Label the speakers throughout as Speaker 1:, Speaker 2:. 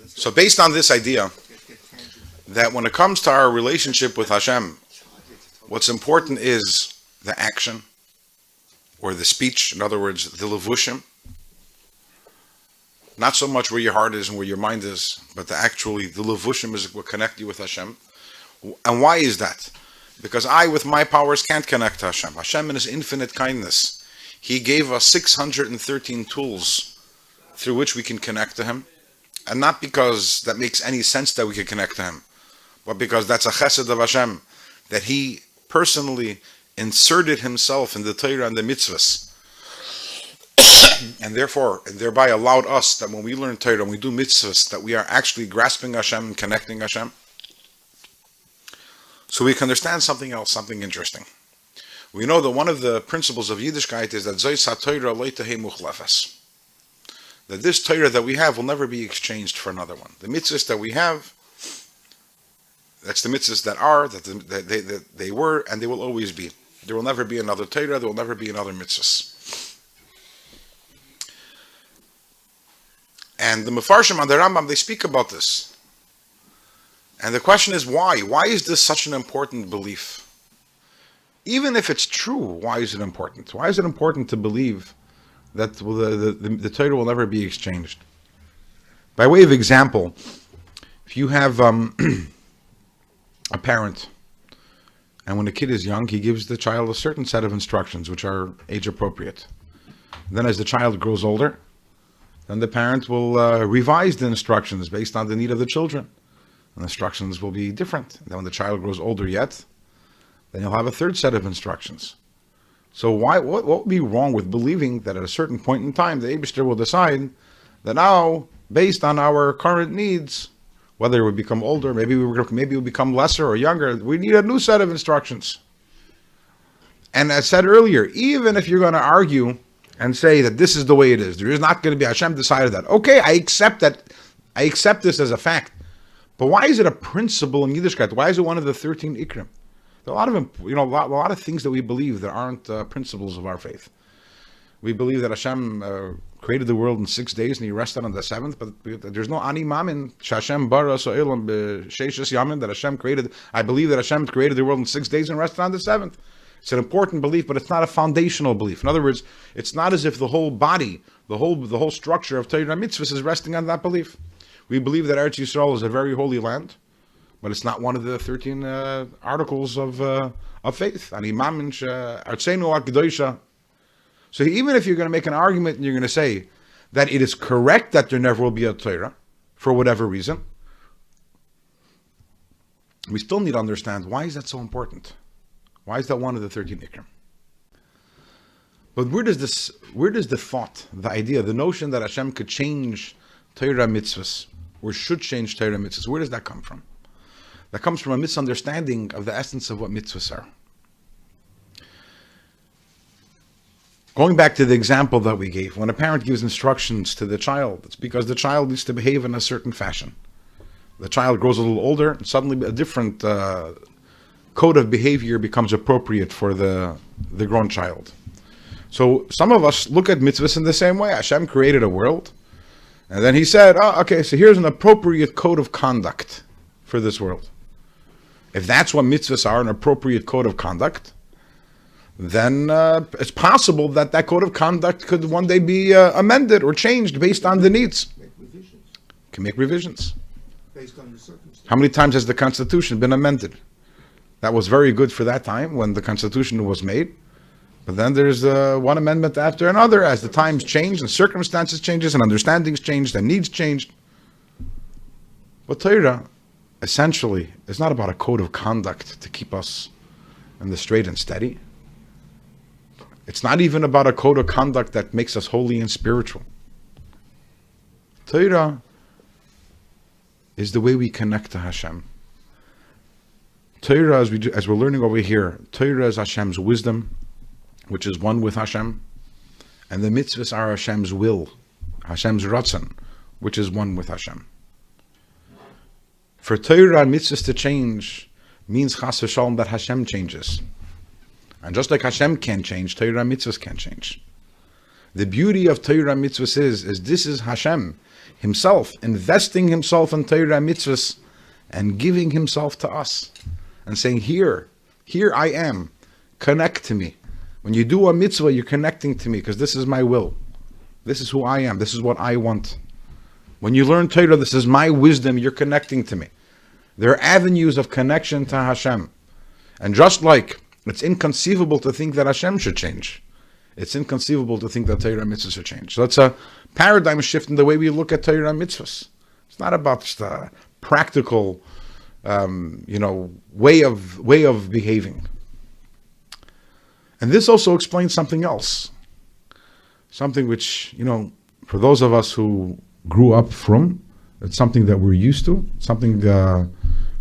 Speaker 1: So based on this idea, that when it comes to our relationship with Hashem, what's important is the action, or the speech, in other words, the levushim. Not so much where your heart is and where your mind is, but the levushim is what connect you with Hashem. And why is that? Because I, with my powers, can't connect to Hashem. Hashem, in His infinite kindness, He gave us 613 tools through which we can connect to Him. And not because that makes any sense that we can connect to Him, but because that's a chesed of Hashem, that He personally inserted Himself in the Torah and the mitzvahs. And thereby allowed us that when we learn Torah and we do mitzvahs, that we are actually grasping Hashem and connecting Hashem. So we can understand something else, something interesting. We know that one of the principles of Yiddishkeit is that Zois HaTorah lo tehei muchlefes. That this Torah that we have will never be exchanged for another one. The mitzvahs that we have, that's the mitzvahs that are, that they were, and they will always be. There will never be another Torah, there will never be another mitzvahs. And the Mefarshim and the Rambam, they speak about this. And the question is why? Why is this such an important belief? Even if it's true, why is it important? Why is it important to believe that the Torah will never be exchanged? By way of example, if you have a parent, and when the kid is young, he gives the child a certain set of instructions which are age appropriate. Then as the child grows older, then the parent will revise the instructions based on the need of the children. And the instructions will be different. Then when the child grows older yet, then you'll have a third set of instructions. So what would be wrong with believing that at a certain point in time, the Eibishter will decide that now, based on our current needs, whether we become older, maybe we'll become lesser or younger, we need a new set of instructions. And as said earlier, even if you're going to argue and say that this is the way it is, there is not going to be, Hashem decided that. Okay, I accept that. I accept this as a fact. But why is it a principle in Yiddishkeit? Why is it one of the 13 ikrim? There are a lot of things that we believe that aren't principles of our faith. We believe that Hashem created the world in 6 days and He rested on the seventh, but there's no ani mamin Hashem bara so'elam b'sheishes yamin that Hashem created. I believe that Hashem created the world in 6 days and rested on the seventh. It's an important belief, but it's not a foundational belief. In other words, it's not as if the whole body, the whole structure of Torah mitzvahs is resting on that belief. We believe that Eretz Yisrael is a very holy land, but it's not one of the 13 articles of faith. So even if you're going to make an argument and you're going to say that it is correct that there never will be a Torah, for whatever reason, we still need to understand, why is that so important? Why is that one of the 13 ikram? But where does the thought, the idea, the notion that Hashem could change Torah mitzvahs, or should change Torah mitzvahs, where does that come from? That comes from a misunderstanding of the essence of what mitzvahs are. Going back to the example that we gave, when a parent gives instructions to the child, it's because the child needs to behave in a certain fashion. The child grows a little older, and suddenly a different code of behavior becomes appropriate for the grown child. So some of us look at mitzvahs in the same way. Hashem created a world, and then He said, okay, so here's an appropriate code of conduct for this world. If that's what mitzvahs are, an appropriate code of conduct, then it's possible that code of conduct could one day be amended or changed based on the needs. Can make revisions.
Speaker 2: Based on the circumstances.
Speaker 1: How many times has the Constitution been amended? That was very good for that time when the Constitution was made. But then there's one amendment after another as the times change and circumstances changes and understandings changed and needs changed. But Torah, essentially, is not about a code of conduct to keep us in the straight and steady. It's not even about a code of conduct that makes us holy and spiritual. Torah is the way we connect to Hashem. Torah, as we're learning over here, Torah is Hashem's wisdom, which is one with Hashem, and the mitzvahs are Hashem's will, Hashem's ratzon, which is one with Hashem. For Torah and mitzvahs to change means chas v'shalom that Hashem changes. And just like Hashem can't change, Torah and mitzvahs can't change. The beauty of Torah and mitzvahs is this is Hashem. himself, investing himself in Torah mitzvahs and giving himself to us and saying, here I am, connect to me. When you do a mitzvah, you're connecting to me because this is my will. This is who I am. This is what I want. When you learn Torah, this is my wisdom, you're connecting to me. There are avenues of connection to Hashem. And just like it's inconceivable to think that Hashem should change, it's inconceivable to think that Torah mitzvahs should change. So it's a paradigm shift in the way we look at Torah mitzvahs. It's not about just a practical, way of behaving. And this also explains something else. Something which, for those of us who grew up from, it's something that we're used to, something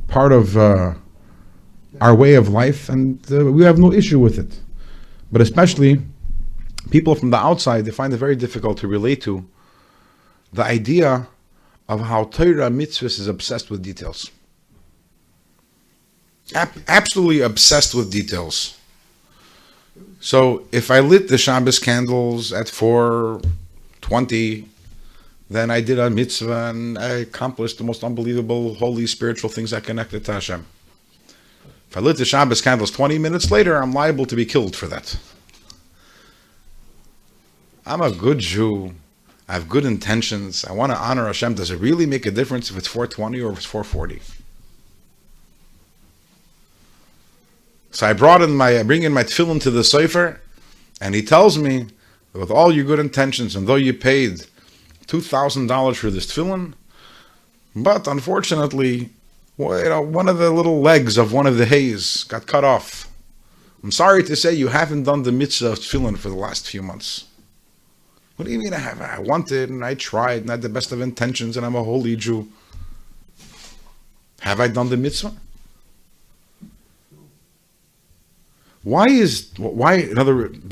Speaker 1: part of our way of life, and we have no issue with it. But especially people from the outside, they find it very difficult to relate to the idea of how Torah mitzvahs is obsessed with details. Absolutely obsessed with details. So if I lit the Shabbos candles at 4:20, then I did a mitzvah and I accomplished the most unbelievable, holy, spiritual things that connected to Hashem. If I lit the Shabbos candles 20 minutes later, I'm liable to be killed for that. I'm a good Jew. I have good intentions. I want to honor Hashem. Does it really make a difference if it's 4:20 or if it's 4:40? So I bring in my tefillin to the sofer, and he tells me that with all your good intentions, and though you paid $2,000 for this tefillin, but unfortunately, one of the little legs of one of the hays got cut off. I'm sorry to say you haven't done the mitzvah of tefillin for the last few months. What do you mean I wanted and I tried and I had the best of intentions and I'm a holy Jew? Have I done the mitzvah? By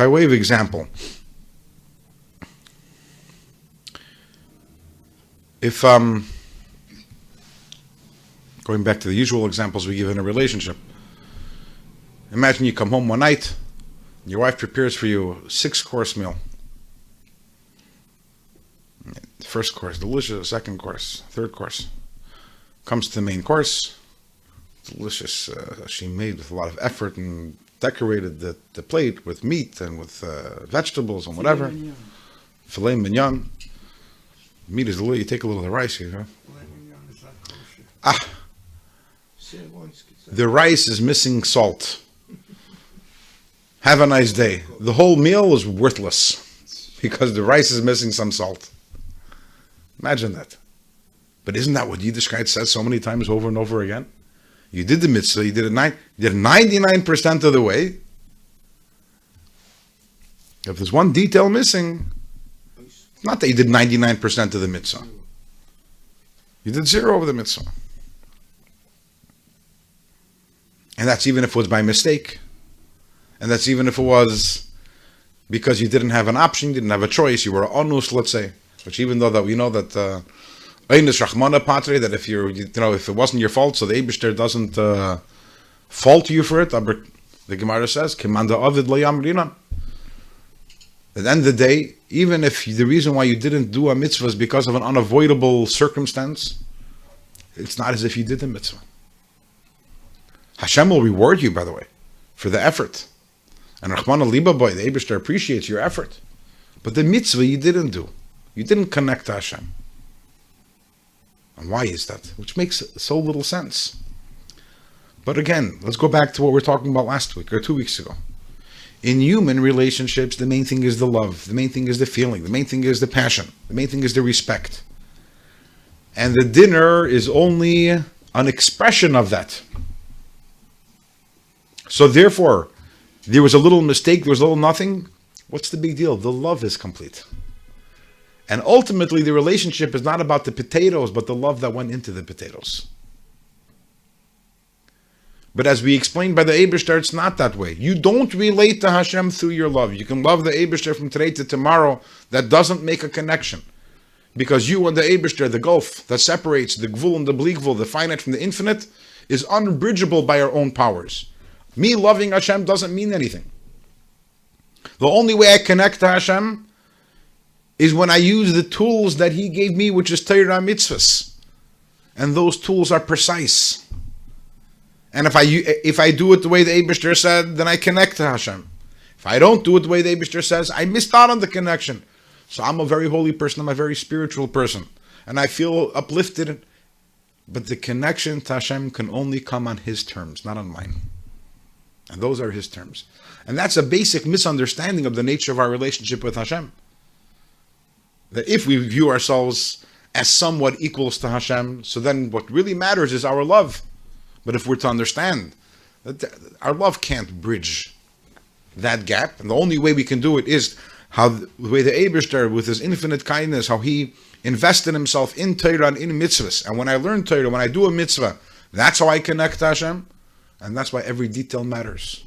Speaker 1: way of example, if going back to the usual examples we give in a relationship, imagine you come home one night, your wife prepares for you a 6-course meal. The first course, delicious. Second course, third course. Comes to the main course, delicious. She made with a lot of effort and decorated the plate with meat and with vegetables and whatever. Filet mignon. Meat is delicious. You take a little of the rice here, huh? The rice is missing salt. Have a nice day. The whole meal is worthless because the rice is missing some salt. Imagine that. But isn't that what Yiddishkeit says so many times over and over again? You did the mitzvah, you did it 99% of the way. If there's one detail missing, it's not that you did 99% of the mitzvah. You did 0 of the mitzvah. And that's even if it was by mistake. And that's even if it was because you didn't have an option, you didn't have a choice, you were onus, let's say. Which even though that we know that that if it wasn't your fault, so the Eibishter doesn't fault you for it. The Gemara says, "Kimanda Ovid lo yamrinan." At the end of the day, even if the reason why you didn't do a mitzvah is because of an unavoidable circumstance, it's not as if you did the mitzvah. Hashem will reward you, by the way, for the effort. And Rahman al-Libaboy, the Eibishter appreciates your effort. But the mitzvah you didn't do. You didn't connect to Hashem. And why is that? Which makes so little sense. But again, let's go back to what we were talking about last week or 2 weeks ago. In human relationships, the main thing is the love. The main thing is the feeling. The main thing is the passion. The main thing is the respect. And the dinner is only an expression of that. So therefore, there was a little mistake, there was a little nothing. What's the big deal? The love is complete. And ultimately, the relationship is not about the potatoes, but the love that went into the potatoes. But as we explained by the Eibishter, it's not that way. You don't relate to Hashem through your love. You can love the Eibishter from today to tomorrow. That doesn't make a connection. Because you and the Eibishter, the gulf that separates the Gvul and the Bli Gvul, the finite from the infinite, is unbridgeable by our own powers. Me loving Hashem doesn't mean anything. The only way I connect to Hashem is when I use the tools that He gave me, which is Torah mitzvahs. And those tools are precise. And if I do it the way the Eibishter said, then I connect to Hashem. If I don't do it the way the Eibishter says, I missed out on the connection. So I'm a very holy person, I'm a very spiritual person. And I feel uplifted. But the connection to Hashem can only come on His terms, not on mine. And those are His terms. And that's a basic misunderstanding of the nature of our relationship with Hashem. That if we view ourselves as somewhat equals to Hashem, so then what really matters is our love. But if we're to understand that our love can't bridge that gap, and the only way we can do it is how the way the Eibishter, with His infinite kindness, how He invested Himself in Torah and in mitzvahs. And when I learn Torah, when I do a mitzvah, that's how I connect to Hashem, and that's why every detail matters.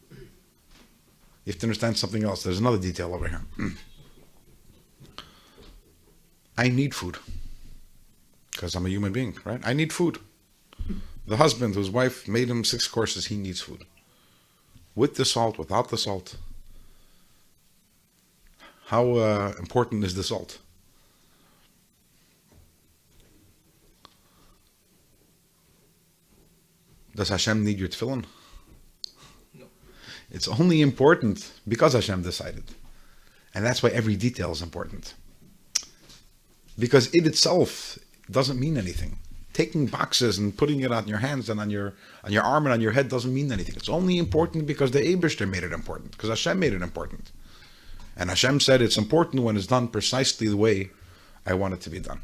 Speaker 1: You have to understand something else. There's another detail over here. I need food. Because I'm a human being, right? I need food. The husband whose wife made him 6 courses, he needs food. With the salt, without the salt. How important is the salt? Does Hashem need your tefillin?
Speaker 2: No.
Speaker 1: It's only important because Hashem decided. And that's why every detail is important. Because it itself doesn't mean anything. Taking boxes and putting it on your hands and on your arm and on your head doesn't mean anything. It's only important because the Eibishter made it important, because Hashem made it important. And Hashem said it's important when it's done precisely the way I want it to be done.